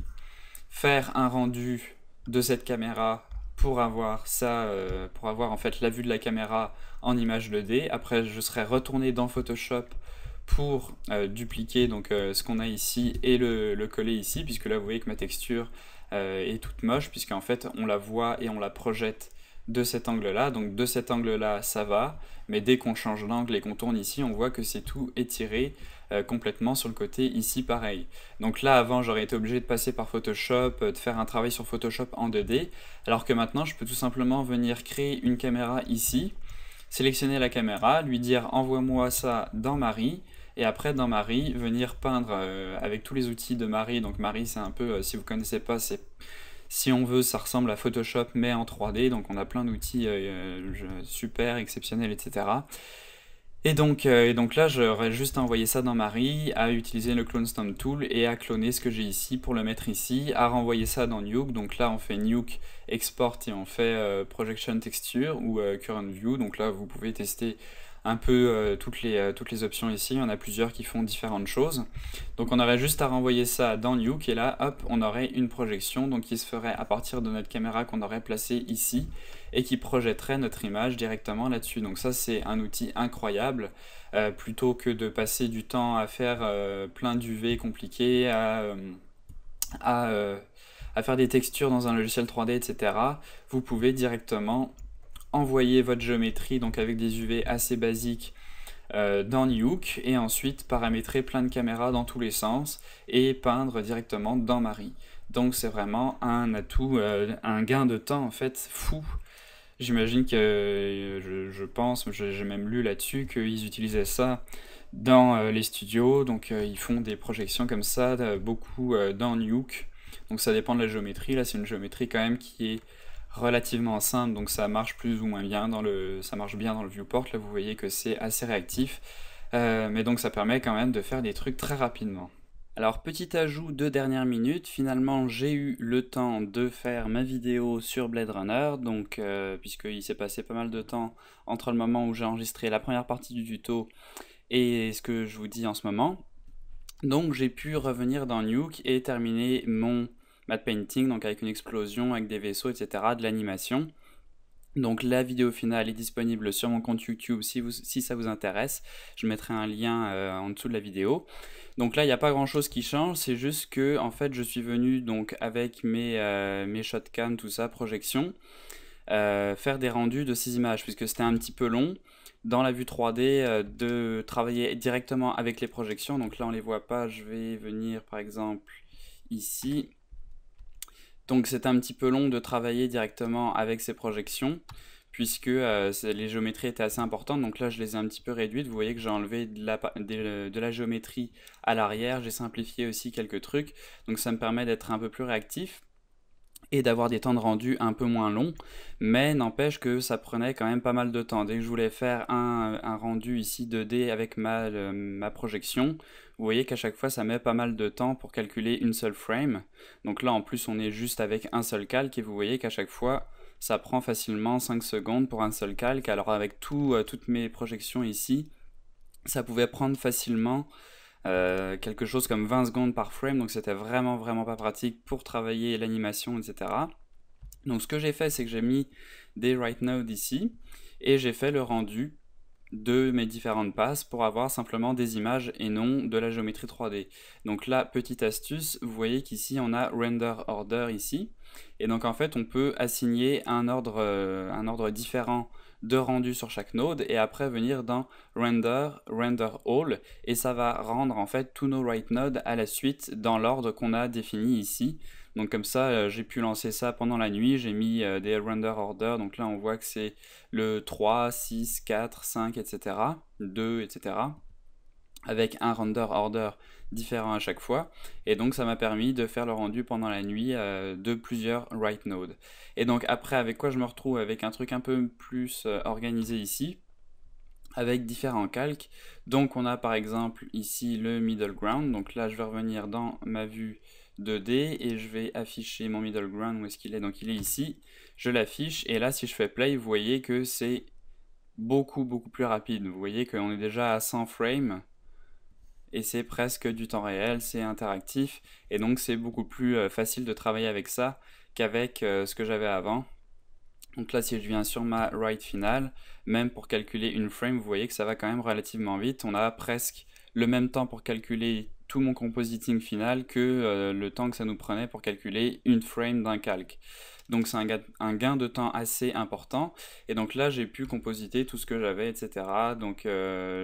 faire un rendu de cette caméra pour avoir ça, pour avoir en fait la vue de la caméra en image 2D. Après, je serais retourné dans Photoshop pour dupliquer donc ce qu'on a ici et le coller ici, puisque là vous voyez que ma texture est toute moche, puisqu'en fait on la voit et on la projette de cet angle là, donc de cet angle là ça va, mais dès qu'on change d'angle et qu'on tourne ici, on voit que c'est tout étiré complètement sur le côté ici pareil. Donc là avant j'aurais été obligé de passer par Photoshop, de faire un travail sur Photoshop en 2D, alors que maintenant je peux tout simplement venir créer une caméra ici, sélectionner la caméra, lui dire envoie-moi ça dans Mari, et après dans Mari, venir peindre avec tous les outils de Mari. Donc Mari c'est un peu, si vous connaissez pas, c'est, si on veut, ça ressemble à Photoshop mais en 3D, donc on a plein d'outils super, exceptionnels, etc. Et donc là, j'aurais juste à envoyer ça dans Mari, à utiliser le Clone Stamp Tool et à cloner ce que j'ai ici pour le mettre ici, à renvoyer ça dans Nuke. Donc là, on fait Nuke Export et on fait Projection Texture ou Current View. Donc là, vous pouvez tester un peu toutes les options ici. Il y en a plusieurs qui font différentes choses. Donc on aurait juste à renvoyer ça dans Nuke et là, hop, on aurait une projection donc qui se ferait à partir de notre caméra qu'on aurait placée ici et qui projetterait notre image directement là-dessus. Donc ça c'est un outil incroyable, plutôt que de passer du temps à faire plein d'UV compliqués, à faire des textures dans un logiciel 3D, etc. Vous pouvez directement envoyer votre géométrie donc avec des UV assez basiques dans Nuke et ensuite paramétrer plein de caméras dans tous les sens et peindre directement dans Mari. Donc c'est vraiment un atout, un gain de temps en fait fou. J'imagine que, je pense, j'ai même lu là-dessus qu'ils utilisaient ça dans les studios, donc ils font des projections comme ça, beaucoup dans Nuke. Donc ça dépend de la géométrie, là c'est une géométrie quand même qui est relativement simple, donc ça marche plus ou moins bien ça marche bien dans le viewport, là vous voyez que c'est assez réactif, mais donc ça permet quand même de faire des trucs très rapidement. Alors petit ajout de dernière minute, finalement j'ai eu le temps de faire ma vidéo sur Blade Runner, donc puisqu'il s'est passé pas mal de temps entre le moment où j'ai enregistré la première partie du tuto et ce que je vous dis en ce moment. Donc j'ai pu revenir dans Nuke et terminer mon matte painting, donc avec une explosion, avec des vaisseaux, etc., de l'animation. Donc la vidéo finale est disponible sur mon compte YouTube si ça vous intéresse. Je mettrai un lien en dessous de la vidéo. Donc là, il n'y a pas grand chose qui change, c'est juste que en fait, je suis venu donc avec mes shotcam, tout ça, projection, faire des rendus de ces images, puisque c'était un petit peu long dans la vue 3D de travailler directement avec les projections. Donc là, on les voit pas. Je vais venir par exemple ici. Donc c'est un petit peu long de travailler directement avec ces projections, puisque les géométries étaient assez importantes. Donc là je les ai un petit peu réduites. Vous voyez que j'ai enlevé de la géométrie à l'arrière. J'ai simplifié aussi quelques trucs. Donc ça me permet d'être un peu plus réactif et d'avoir des temps de rendu un peu moins longs, mais n'empêche que ça prenait quand même pas mal de temps. Dès que je voulais faire un rendu ici 2D avec ma projection, vous voyez qu'à chaque fois ça met pas mal de temps pour calculer une seule frame. Donc là en plus on est juste avec un seul calque et vous voyez qu'à chaque fois ça prend facilement 5 secondes pour un seul calque. Alors avec toutes mes projections ici, ça pouvait prendre facilement quelque chose comme 20 secondes par frame, donc c'était vraiment pas pratique pour travailler l'animation, etc. Donc ce que j'ai fait, c'est que j'ai mis des write nodes ici, et j'ai fait le rendu de mes différentes passes pour avoir simplement des images et non de la géométrie 3D. Donc là, petite astuce, vous voyez qu'ici on a render order ici, Et donc en fait, on peut assigner un ordre différent de rendu sur chaque node et après venir dans render all et ça va rendre en fait tous nos write nodes à la suite dans l'ordre qu'on a défini ici. Donc comme ça, j'ai pu lancer ça pendant la nuit, j'ai mis des render order, donc là on voit que c'est le 3, 6, 4, 5, etc., 2, etc., avec un render order différent à chaque fois. Et donc ça m'a permis de faire le rendu pendant la nuit de plusieurs write nodes. Et donc après, avec quoi je me retrouve? Avec un truc un peu plus organisé ici, avec différents calques. Donc on a par exemple ici le middle ground. Donc là je vais revenir dans ma vue 2D et je vais afficher mon middle ground. Où est-ce qu'il est? Donc il est ici. Je l'affiche et là si je fais play, vous voyez que c'est beaucoup plus rapide. Vous voyez qu'on est déjà à 100 frames et c'est presque du temps réel, c'est interactif et donc c'est beaucoup plus facile de travailler avec ça qu'avec ce que j'avais avant. Donc là, si je viens sur ma write finale, même pour calculer une frame, vous voyez que ça va quand même relativement vite. On a presque le même temps pour calculer tout mon compositing final que le temps que ça nous prenait pour calculer une frame d'un calque. Donc c'est un gain de temps assez important. Et donc là, j'ai pu compositer tout ce que j'avais, etc. Donc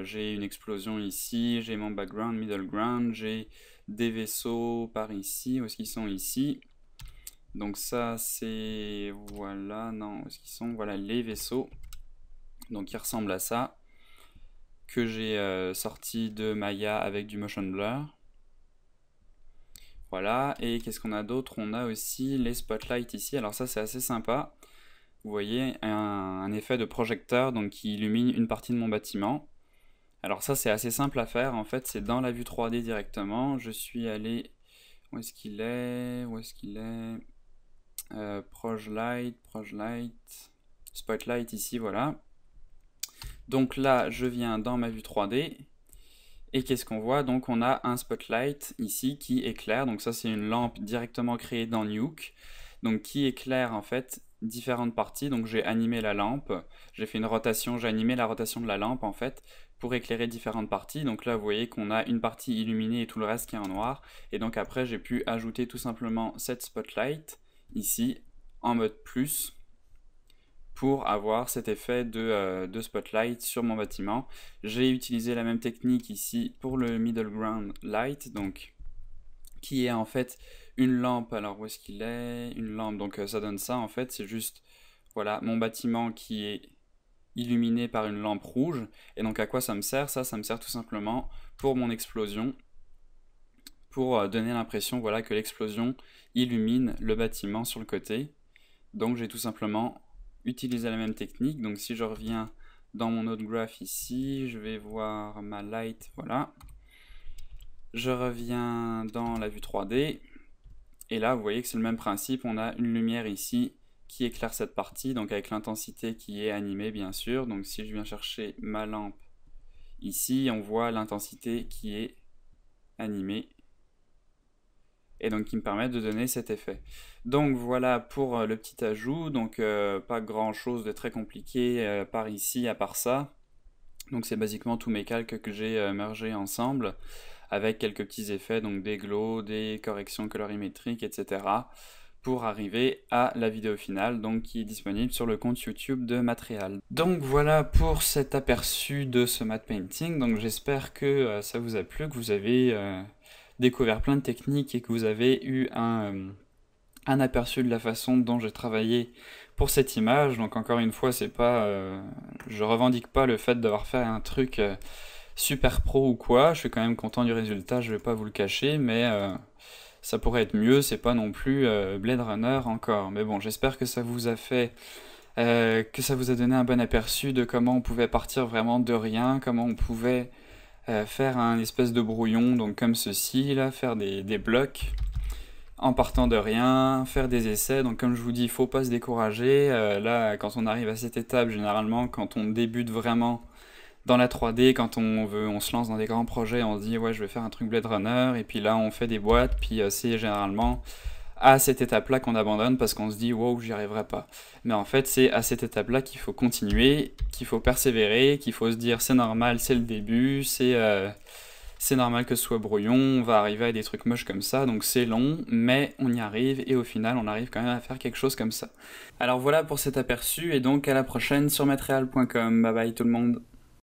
j'ai une explosion ici, j'ai mon background, middle ground, j'ai des vaisseaux par ici, où est-ce qu'ils sont ici? Donc ça c'est, voilà, non, où est-ce qu'ils sont? Voilà les vaisseaux, donc ils ressemblent à ça, que j'ai sorti de Maya avec du motion blur. Voilà, et qu'est-ce qu'on a d'autre? On a aussi les spotlights ici, alors ça c'est assez sympa. Vous voyez un effet de projecteur donc qui illumine une partie de mon bâtiment. Alors ça c'est assez simple à faire, en fait c'est dans la vue 3D directement. Je suis allé, où est-ce qu'il est? Où est-ce qu'il est? Projlight, Spotlight ici, voilà. Donc là, je viens dans ma vue 3D. Et qu'est-ce qu'on voit? Donc on a un spotlight ici qui éclaire. Donc ça, c'est une lampe directement créée dans Nuke. Donc qui éclaire en fait différentes parties. Donc j'ai animé la lampe. J'ai fait une rotation, j'ai animé la rotation de la lampe en fait pour éclairer différentes parties. Donc là, vous voyez qu'on a une partie illuminée et tout le reste qui est en noir. Et donc après, j'ai pu ajouter tout simplement cette spotlight ici en mode plus pour avoir cet effet de spotlight sur mon bâtiment. J'ai utilisé la même technique ici pour le middle ground light, donc qui est en fait une lampe. Alors où est-ce qu'il est? Une lampe, donc ça donne ça en fait, c'est juste voilà mon bâtiment qui est illuminé par une lampe rouge. Et donc à quoi ça me sert? Ça me sert tout simplement pour mon explosion, pour donner l'impression voilà, que l'explosion illumine le bâtiment sur le côté. Donc j'ai tout simplement utilisé la même technique. Donc si je reviens dans mon autre graph ici, je vais voir ma light, voilà. Je reviens dans la vue 3D. Et là, vous voyez que c'est le même principe. On a une lumière ici qui éclaire cette partie, donc avec l'intensité qui est animée, bien sûr. Donc si je viens chercher ma lampe ici, on voit l'intensité qui est animée et donc qui me permet de donner cet effet. Donc voilà pour le petit ajout, donc pas grand chose de très compliqué par ici à part ça. Donc c'est basiquement tous mes calques que j'ai mergés ensemble avec quelques petits effets, donc des glows, des corrections colorimétriques, etc. pour arriver à la vidéo finale, donc qui est disponible sur le compte YouTube de Matreal. Donc voilà pour cet aperçu de ce matte painting, donc j'espère que ça vous a plu, que vous avez découvert plein de techniques et que vous avez eu un aperçu de la façon dont j'ai travaillé pour cette image. Donc encore une fois, c'est pas, je revendique pas le fait d'avoir fait un truc super pro ou quoi. Je suis quand même content du résultat, je vais pas vous le cacher, mais ça pourrait être mieux. C'est pas non plus Blade Runner encore. Mais bon, j'espère que ça vous a fait, que ça vous a donné un bon aperçu de comment on pouvait partir vraiment de rien, comment on pouvait faire un espèce de brouillon, donc comme ceci, là, faire des blocs en partant de rien, faire des essais. Donc comme je vous dis, il faut pas se décourager. Là, quand on arrive à cette étape, généralement, quand on débute vraiment dans la 3D, quand on se lance dans des grands projets, on se dit ouais, je vais faire un truc Blade Runner, et puis là, on fait des boîtes, puis c'est généralement à cette étape-là qu'on abandonne parce qu'on se dit wow, j'y arriverai pas. Mais en fait, c'est à cette étape-là qu'il faut continuer, qu'il faut persévérer, qu'il faut se dire c'est normal, c'est le début, c'est c'est normal que ce soit brouillon, on va arriver à des trucs moches comme ça, donc c'est long, mais on y arrive, et au final on arrive quand même à faire quelque chose comme ça. Alors voilà pour cet aperçu, et donc à la prochaine sur matreal.com. Bye bye tout le monde.